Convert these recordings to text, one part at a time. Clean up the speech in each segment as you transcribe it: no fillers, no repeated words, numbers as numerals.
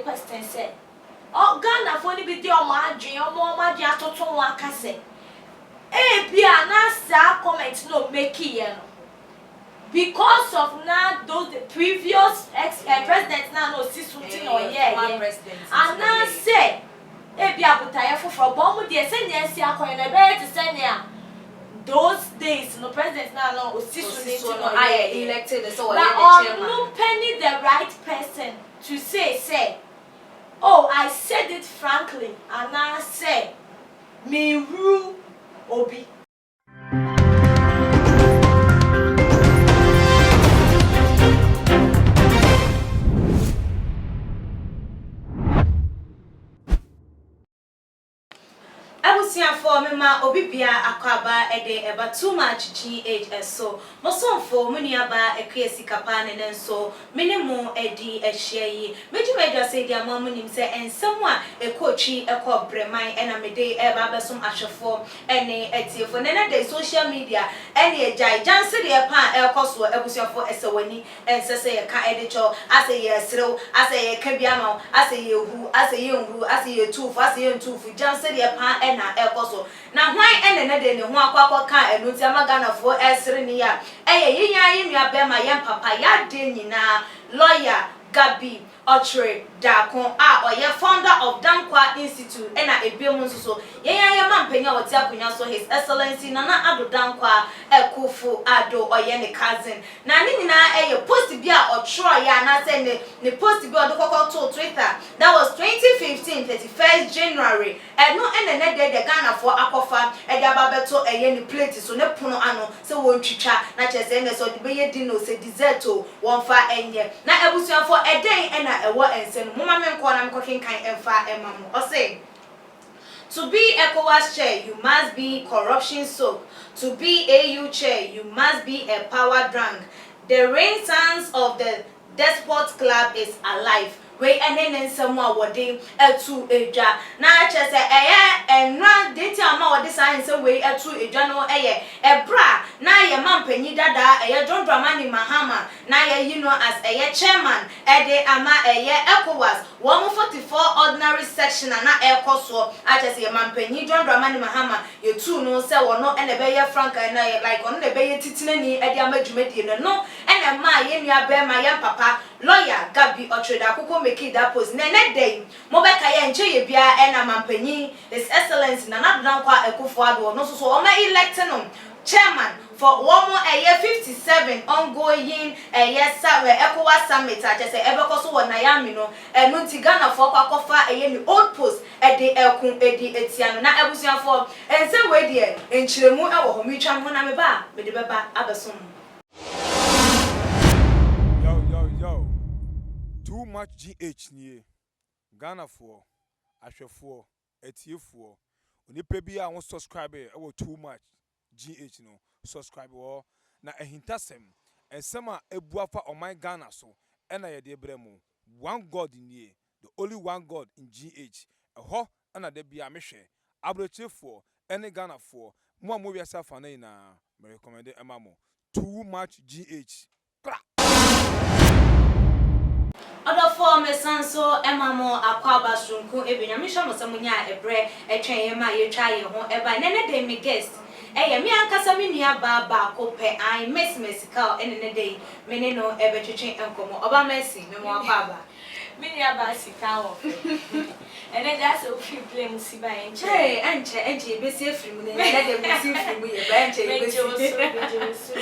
question say oh Ghana for ni bi di o ma adwen atoto won aka say e bia na sa comment no make here no because of now those the previous presidents now no see something or and now say e bia butaye foforo bo mu de say nya si akoye na be to say nya those days no president now no see something or elected so no penny the right person to say oh I said it frankly and now say me rule obi for me ma obibia akwaba ede eba too much GH so mo so for muni aba ekwesi kapa ne nso minimum edi ehye yi meji say dia ma munim se ensem a ekochi ekọ breman ena mede eba besom ahwefo ene etiefo ne na de social media ene ejai janse de pa ekoso ebusuafo esewani ensese ye ka ede cho ase ye serew ase ye ka biama ase ye hu ase ye nhu ase ye tufu ase ye ntufu janse de pa ena ekoso na hwan ene de ne ho akwakọ ka enu ti amaganafo esere ni ya eye yinya yinua be ma yem papa ya de nyina lawyer Gabby Darko oye founder of Dankwa Institute ena ebiom nso yenya mampenya wote akonya so His Excellency Nana Ado Dankwa Ekufu Ado oye ne cousin na ni nyina eye post bi a otro ya na say ne post bi odokoko to Twitter that was 2015 31st January eno ene de Ghana for akofa e de ababeto eye ni plate so ne pono ano se wontwitwa na chese ne so de be ye dino se dessert o wonfa enye na ebusuafo eden ena ewo ensen mama me nko na me kokenkan emfa emamu o say to be ECOWAS chair you must be corruption soaked, to be AU chair you must be a power drunk. The renaissance of the despot club is alive. We enen nsemu wode etu edwa na chese enra deti ama wode science we etu edwa no ebra na ye mampanyi dada John Dramani Mahama na ye as chairman de ama ECOWAS 144 ordinary section na ekoso a chese ye mampanyi John Dramani Mahama ye tu no se wono ene be ye franka na ye like ono ne be ye titinani de ama dwumadie no ene ma ye nua be ma ye papa lawyer Gabby Darko make that post nene day mobeka ye nche ye bia ena mampanyi His Excellency Nana Dankwa Ekufu Ado no so o electing him chairman for one more 57 ongoing ECOWAS summit just ebeko so wona yami no enu ti Ghana for kwakofa ni old post de ekun edi etiano na ebusuafo ense we de enchiremu ewo ho mi twa ho na me ba me de beba abesom. Yo, too much GH nie Ghana for ahwefo etiefo onipa bi a won subscribe e too much GH no subscribe wo na ehintasem ensem a ebuafa oman Ghana so ena ye de bremu one god nie the only one god in GH eho na de bia mehwe abrochefo ene Ghana for mo wiasa fa na ina me recommend emamo too much GH kra. Other form sanso emamo akwaba sunku ebenyamisha mosamunya ebre etwen yema ye twa ye ho eba nene de me guest eye me ankasa me nua ba ko pe an mesika enene de me no ebetwetwen enkomo oba mercy me mo akwaba me nua ba sika wo ene da so free play musiba enche enche besi efiri mu ne de musi efiri mu ye ba enche besi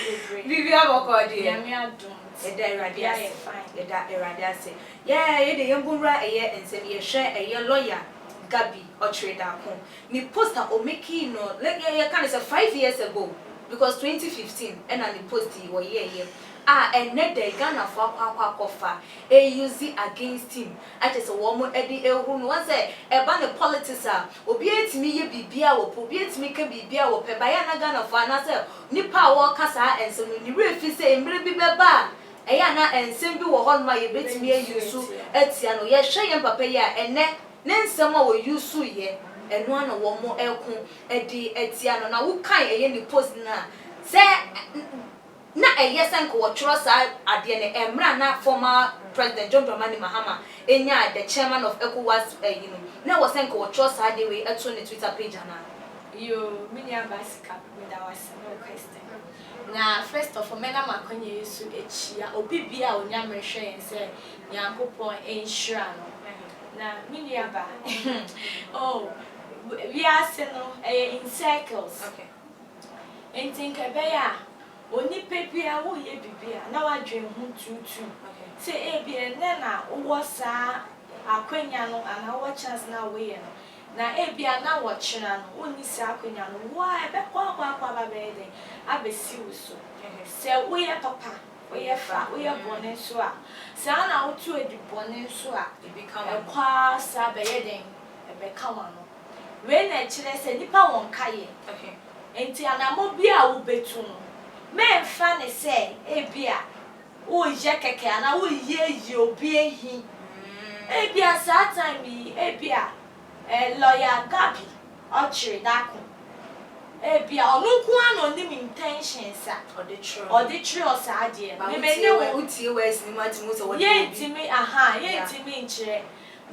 bibi abokodi ya me adom Eda iradiase fine eda iradiase ye de yembura ensem ye hwe lawyer Gabby Darko ni poster o make no like ye can say 5 years ago because 2015 and the post wo ye ene de Ghana for akwakofa use against him ati se wo mo edi ehuru no say e ba ne politics a obi etimi ye bibia wo obi etimi ka bibia wo pe ba ya na Ghana for na say nipa wo kasa ensem ni refi say emre bi beba eya na ensem bi wo ho no ye betimi ayusu etia no ye hwe ye papa ya ene ne nsem a wo yusu ye eno ana wo mo ekun edi etia no na wo kan eye ni post na say na yes ko watchro sa ade ne emra na former president John Dramani Mahama enya the chairman of ECOWAS na was ko watchro sa ade we eto ne Twitter page na yo minya basika with our no question na first of all mena makonye yesu echia obi bia onya mrehwe yen se yankopon ensure no na minya ba oh we are no in circles okay entin kebeya oni pepia wo ye bibia na wadwen hu tutu se ebia na wo sa akwanya no ana wo chance na we ye no na ebia na wo kyena no oni sa akwanya no wa ebe kwa ba bede abesi wuso se wo ye papa wo ye fa wo ye bone so a se ana wo tu edi bone so a kwa sa be ye den ebe kawa no we na kyerɛ sɛ nipa won kaye okay enti anamo bia wo betu no me fa ne se ebia wo je keke ana wo ye obi ehi ebia sa time yi ebia lawyer Gabby Darko ebia onu ku ano nim intentions a odi true osade me me ne wo utie we sinima timu so ye ntimi aha ye ntimi nkyere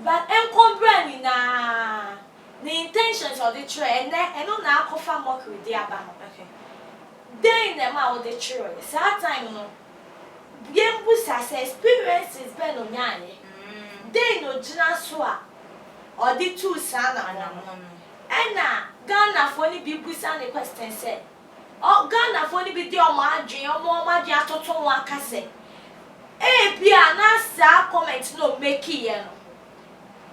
but enkombra ni na the intentions of the true and na akofa mockery dey aba no okay then them out the true that time no yembu sase experiences be no nyaye then no gina so a or the two sana na Ghana for ni bi busa ne question say o Ghana for ni bi dey o ma adwen atoto won aka say e bia na sa comment no make ye no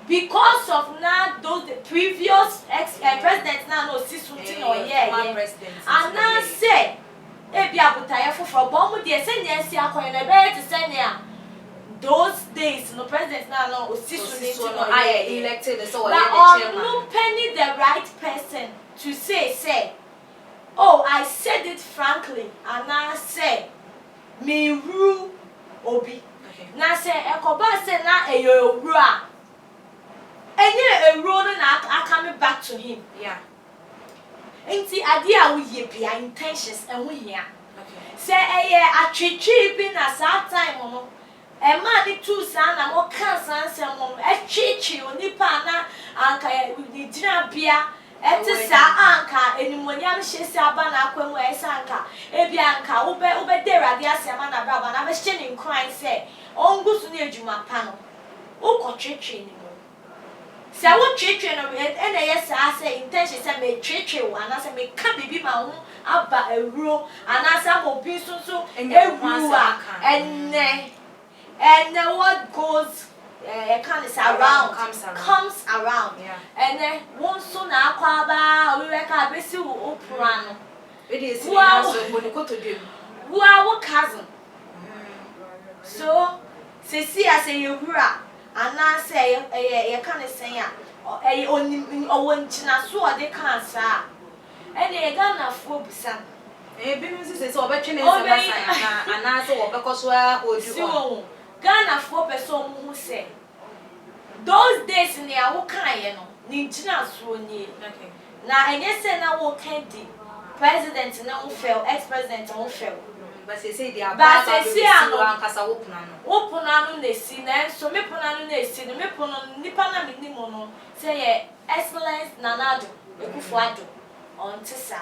because of now those the previous presidents now no see something or and now say e bia butaye foforo bo mu de say nya si akoye na be to say nya those days no president now no see something or elected so or the chairman no penny the right person to say oh I said it frankly and now say me rule obi na say ekoba say na eyo owura enye ewuro na coming back to him yeah enti ade a wo ye bia intentions enwo hia say eye atwetwe bi na sa time no e ma ni two sa na mo kan san se mo atwetwe onipa na anka ni dina bia ete sa anka enimonyam hyesi aba na akwamu esa anka e bia anka wo be de rade asema na bra ba na be hye ni nkran say ongusu ni adwuma pa no wo kotwetwe ni se wo twetwe no ena yes say intention say me twetwe wo ana say me ka bibi ma ho aba ewuro ana say mo bi so ewura and what goes comes around yeah and then one so na akwa ba we ka besi wo opura no it is so boni ko to dem wo our cousin so se si ase ewura ana say ye kan sen a onchina so ode kan sa ene Ghana fo busa binu se obetwe ne se basa ana se obekoso a odu Ghana fo person mu se those days ni a wo kan ye no ni nchina so ni na enye se na wo kan di president na wo fail ex president wo fail but say they are bad ankasa wopuna no na si na so me puna no na si no me puna nipa na me nimo no say ye excellence nanado ekufuado on tisa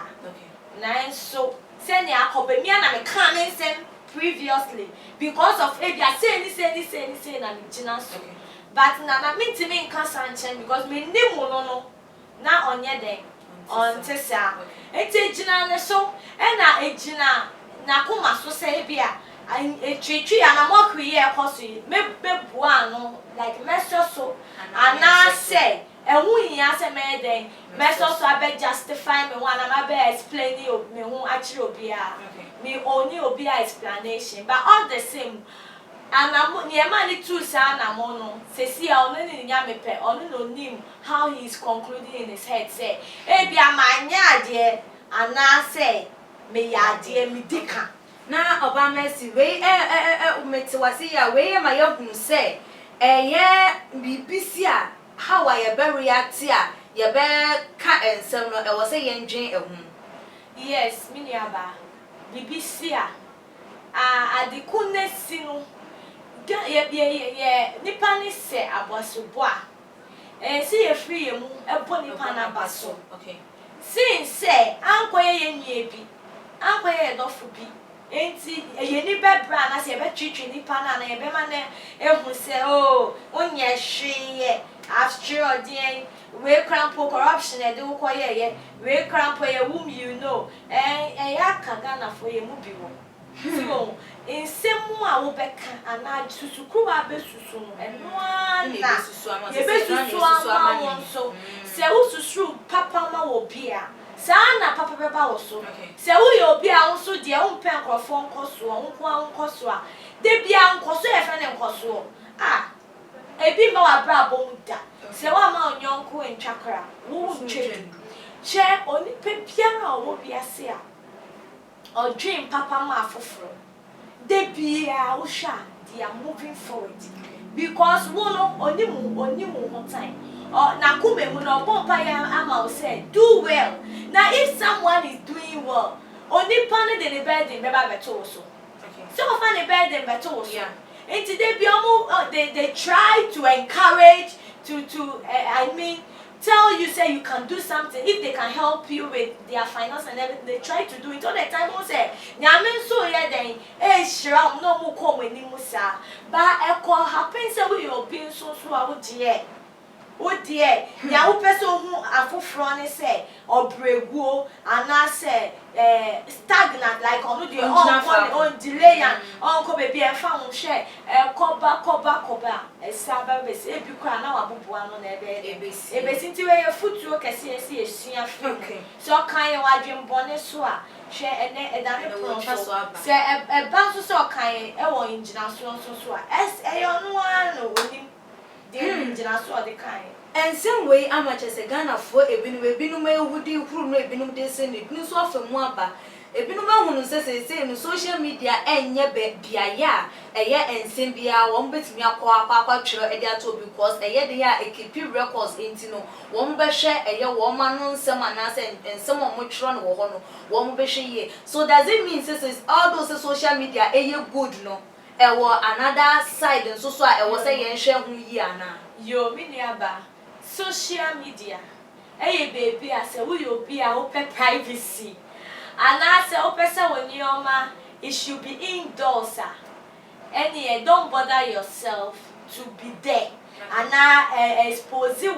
na so say ni akobe mi na me kan nsem previously because of ebia say na me gina so but na me ntimi nka sanchen because me nimo no na onye den on tisa ete gina ne so e na ejina na kuma so say bia etwetwe ana mockery ye koso me bebua no like meso so ana say ehun hia say me den meso so abe justify me one am abe explain me hu akire obia me only obia explanation but all the same ana ni e ma ni two sa na mo no se si a ono ni nya mepe ono no nim how he is concluding in his head say e bia manya ade ana say me ya ade mi dika na Obama si we umeti wasi ya we ma yehunu say eye bibisi a how I be react a ye be ka ensem no e wo say ye ndwen ehun yes mini aba bibisi a adekune si no ye nipa ni se abosobo a si ye free mu ebo nipa na baso okay sin se ankoye ye nwie bi ankoye dofo bi enti ye ni bebra na se ye be twitwi nipa na ye be ma na ehu se oh onye hwe after odien we crampo corruption e de wo ye we crampo ye wum you know ya kaga na fo ye mu bi wo so nsemu a wo beka ana susukuru abesusu no eno ana ye besusu ama won so se wo susuru papa ma wo bia saa na papa beba wo so se wo ye obi a wo so de wo mpɛ nkrofo nkoso nkoso a de bia nkoso ye fe ne nkoso ebi ma wa bra bom da se wa ma onyonko entwakra wo ntwedu che oni pe biara wo biase a odwen papa ma afoforo de bia wo hwa they are moving forward because wo no oni mu ho time na kume mu no bompa ya ama wo say do well now if someone is doing well oni pa ne de ne burden beba beto so so of an burden beto so and today they try to encourage to I mean tell you say you can do something if they can help you with their finance and everything they try to do it all the time who say nyame so ye den shira no mu ko mani musa ba e ko happen say we obi so a wo die nya wo pese hu afoforo ne say obreguo ana say stagnant like onu dey on delay and on ko baby e fa hu hwe koba esaba be se bi kwa na wabobo ano na ebesi nti we futuo kese esi esua fi so kan ye wadwen bone so a hwe ene edane pro so se e ban so se kan e wo engina so a eyonu ano woni de engina so de kan and same way amache se Ghana for ebinum ehudi huru no ebinum de se ne ebinum so afamu aba ebinum ahunu se no social media enye be biaya eye ensem bia won betimi akwa twere e de ato because eye de ya ekeep records intino won be hwe eye won ma no nsem anase ensem o mo twere no wo ho no won be hwe ye so does it mean says all those social media eye good no ewo another side nso so a ewo say yen hwe hu yi ana yo miniaba social media baby I say we obi a open privacy and I say open say when you it should be indoors and don't bother yourself to be there and now expose you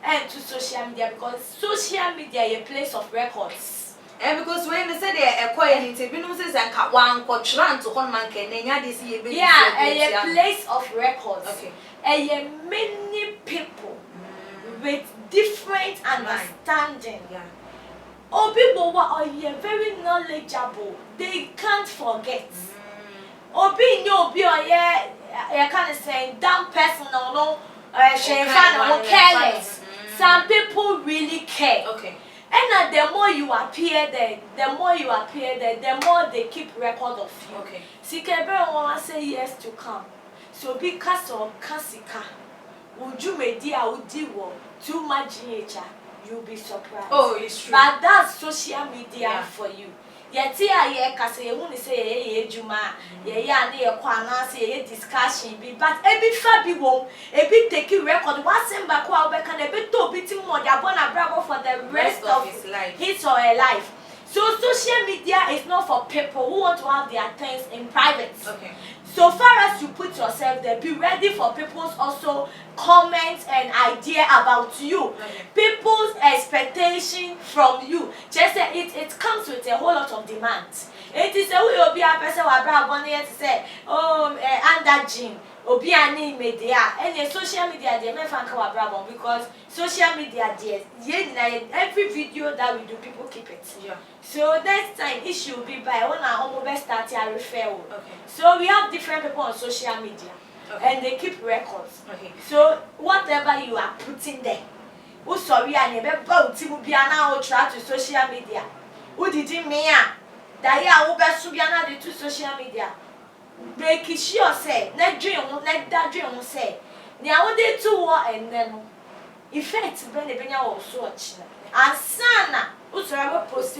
and to social media because social media is a place of records because when they say they acquire it ebinum say zanka wan kwotran to hon man ken nya dey see ebe a place of records many people with different understanding. Obi bowa are very knowledgeable. They can't forget. Obi obi you kind of say dumb person or no careless. Some people really care. Okay. And the more you appear there, the more they keep record of you. Okay. Sikebe won say years to come. So because of kasika would you media would wo too much you'll be surprised. Oh, it's true. But that's social media for you. Yet ye kase ye woni say ye juma ye ya na ye kwa na say ye discussion bi but ebi fa bi won ebi take record wasem back wa obeka na ebi to bi tim mo dia bona brabo for the rest of his or her life. So social media is not for people who want to have their things in private. Okay. So far as you put yourself there, be ready for people's also comments and idea about you. Okay. People's expectation from you. Just say it comes with a whole lot of demands. It is a way will be a person who are here to say, under gym. Obi ani media and social media they may find our problem because social media there every video that we do people keep it. Yeah. So next time it should be by when our home start to refer. Okay. So we have different people on social media and they keep records. Okay. So whatever you are putting there, who sorry and you be now try to social media. Who did you mean? That ya who best to be another to social media. Break sure say na dream say na wo dey to war and then effect be na benya wo so ochina ansana usoro post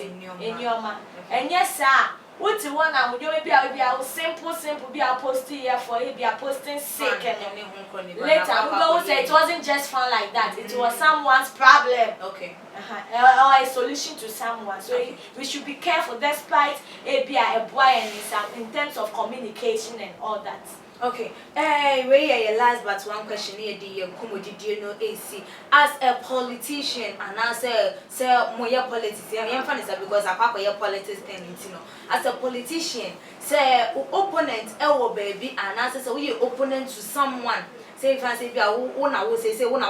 in your ma enye sa What you want now? You maybe I'll simple be a posting here for it, be a posting sick and later we will say it wasn't just fun like that. It was someone's problem. Okay. Or a solution to someone. So we should be careful despite be a boy in terms of communication and all that. Okay. We last but one question here. Do you know AC as a politician and as a more politics? I'm funny because I can't your politics and as a politician, say opponent, baby, and as a we opponent to someone. Say if I say when I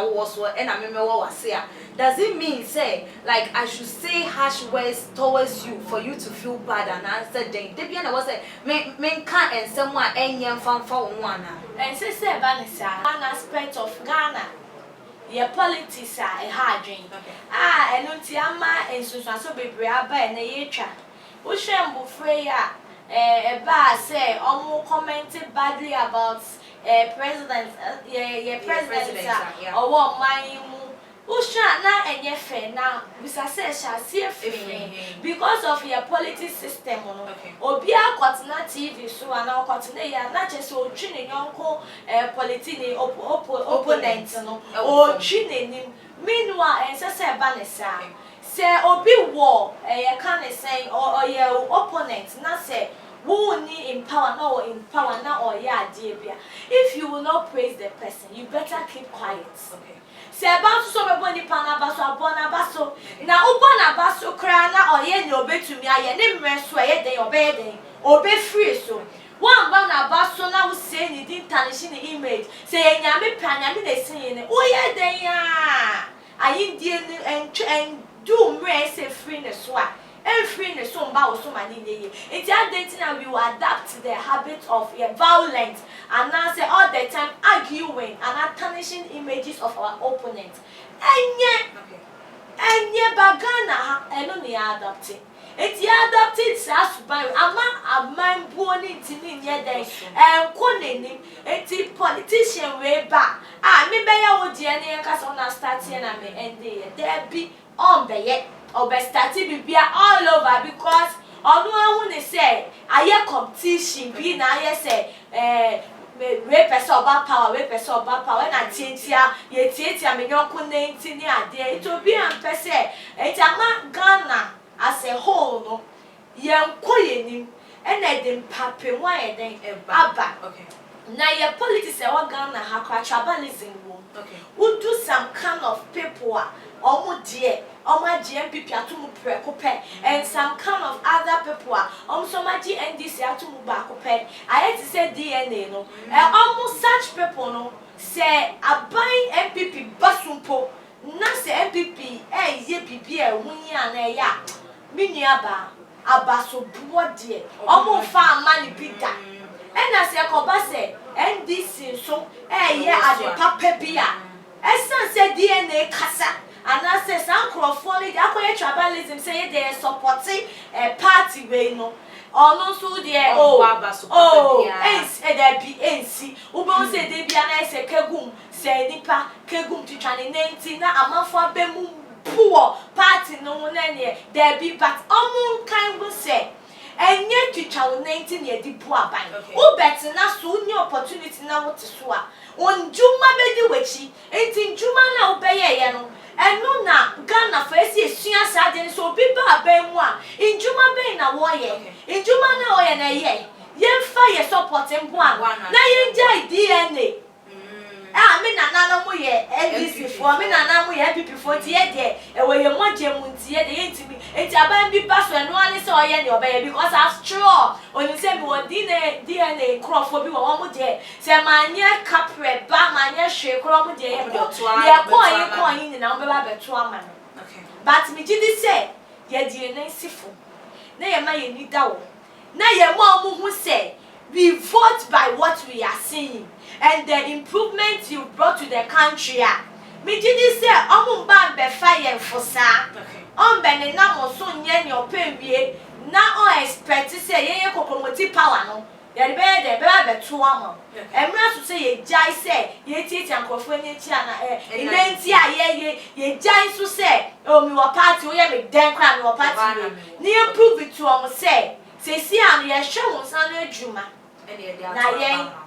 was and I remember what was here. Does it mean say like I should say harsh words towards you for you to feel bad and answer then? Debian was a men can't and someone any fan for one. And say Vanessa, one aspect of Ghana. Your politics are a hard drink. And Untiama and Susan so be brave and a yetra. Ushambu Freya, a bar say, almost commented badly about president, or what my Usha and your friend now, Mr. Says shall see a free because of your politics system. Or be a Cotina TV, so and our Cotina, not just so training uncle, politini opponents, or training him. Meanwhile, and Sasa Vanessa say, or be war, a can say, or your opponents, not say. Who need in power now or yeah, dear. If you will not praise the person, you better keep quiet. Okay. Say about so many panabaso, bonabaso. Now, bonabaso crana or yen obey to me, I name rest where they obey free so. One bonabaso now saying it didn't tarnish the image, saying Yami Panami, they saying, oh yeah, they are. I Indian and do rest a freeness swat. And freeness so bow so many. It's that we will adapt to the habit of violence and now say all the time arguing and tarnishing images of our opponents. And yet, Bagana and only adopting. It's adopted as by a man born into me yet and calling him a politician way back. Maybe I would DNA cast on a starting and there be on the yet. Or be starting be all over because although I say I hear competition be na I say we person about power and I tiatia ye tiatia me yonko na ntini ade it will be am person it am Ghana as a whole no yenko yenim and I dem pape why den aba okay na your politics e wa Ghana ha kwa tribalism wo okay we do some kind of people GMPP atumu prekope and some kind of other people so much NDC atumu bakope I had to say DNA no almost such people no say abine MPP basumpo na say MPP ye bibi wunya na ya miniaba abaso buode almost fa mani bida and as yakoba say NDC so ye ade papa bia esan say DNA kasa and I say some crowdfunding, I tribalism say they supporting a party way no. Or no so there there be NC. Ubo say they be an say kegum, say nipa kegum to try 19 na amafo bemu poor party no one there be but kind will say. And yet to child 19 year di poor by. Who better na so new opportunity na what to swa. On Juma bedi wechi, 18 Juma na obey no. And no na Ghana first year suya sadin so people are being one. In Juma bay na warrior. In Juma na oye na ye. Yen fire supporting one. Na yen jai DNA. I mean another mo ye NDC for me na mo ye MPP for tie there. E we ye mo jemuntie de yentimi. Enti aban bi paso eno ani se oye ne obey because after all, when you say me wo DNA crofo bi wo mo de. Se manye capre ba manye hwe kro mo de ye ko yin na mo ba beto ama no. okay But me gidi say ye die na sifo. Na ye ma ye ni da wo. Na ye mo hu say we vote by what we are seeing and the improvement you brought to the country. Me did say, "Omumba be fire for sa." Be na mo so nye ni opewie na o expect say ye kokomoti power no. Ye be to am. Emra so say ye jai say ye titi ankofo ni ti na eventi a ye jai so say o mi wo party o ye me den kwa mi wo party. Ni improve it to am say Sesi an ye hwe wo san adwuma. Na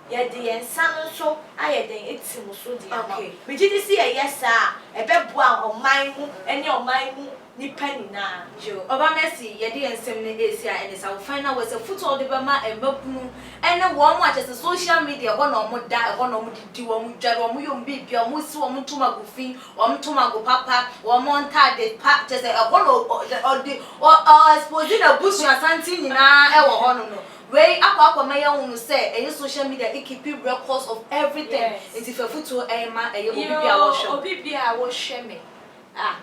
ye de yen san so ayeden etim so de ama. Me gidi si ye yesa ebeboa oman mu ene oman mu nipa nyina. Jo oba Messi ye de ensem ne esi a ene sa final was a football de bema embapunu ene wo mo achese social media go na omo da go na omo didi wo mo dware wo mo yom bibia wo mo si wo mo tuma go fi wo mo tuma go papa wo mo nta de pa chese go no exposing a bush asanti nyina e wo ho no no. Way akwa maya unu say any social media it keep records of everything. It's if a photo ma obi bia wo hwe me. Ah.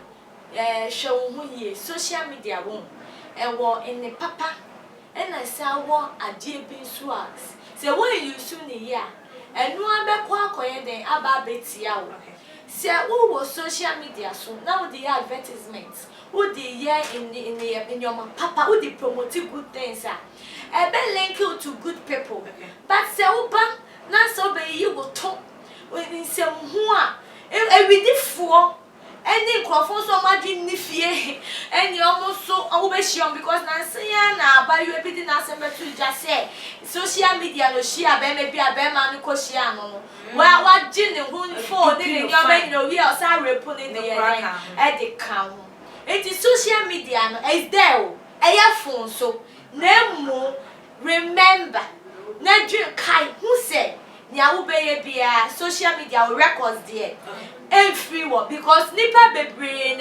Show hu ye social media won. Wo in papa. Na say wo ade bi nso a. Say wo use ni ye a. Enu abekọ akoye den aba betia wo. Say wo social media so now the advertisements. Who the year in your papa who the promote good things ebe link you to good people but say uba na so be you go to in say hu a e widifo any crofo so madwin ni fie any almost so wo be shion because na say na aba you be na say betu just say social media no share be me bia be ma no ko share no no wa gin hu phone ni your be no we o sa repo ni e de kan it is social media no is there eya phone so nemo remember na dream kai who say nya wo be bia social media records there everywhere because nipa bebre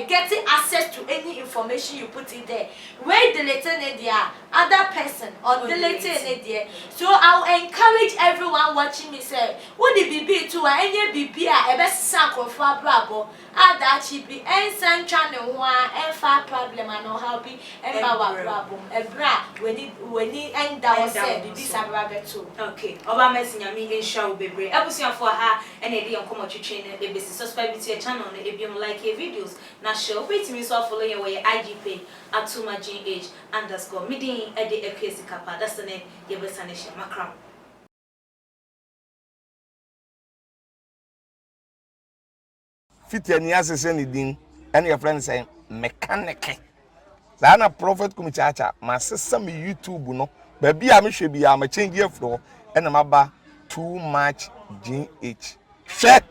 getting access to any information you put it there where deleting it there other person or deleting it there so I'll encourage everyone watching me say what the bb to any bb a ebe sanko for brabo ada chi bi ensan twa ne ho a enfa problem and no how be emba wa brabo ebra weni enda o say bibi sabra beto. Okay oba Messi nyame ensha wo bebre abusuafo ha ene de enkomo twetwe ne ebesi subscribe to your channel na ebiom like your videos na share wait me so follow your IG page @tumagh_ midin ede ekwesi kapa that's the name ye besa ne share makram. Fiti ani asese ni din and your friend say mechanic na prophet kumichacha ma sesa me YouTube no ba bia me hwe bia ma change afro and ma ba too much GH hwe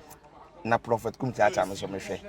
na prophet kumichacha me so me hwe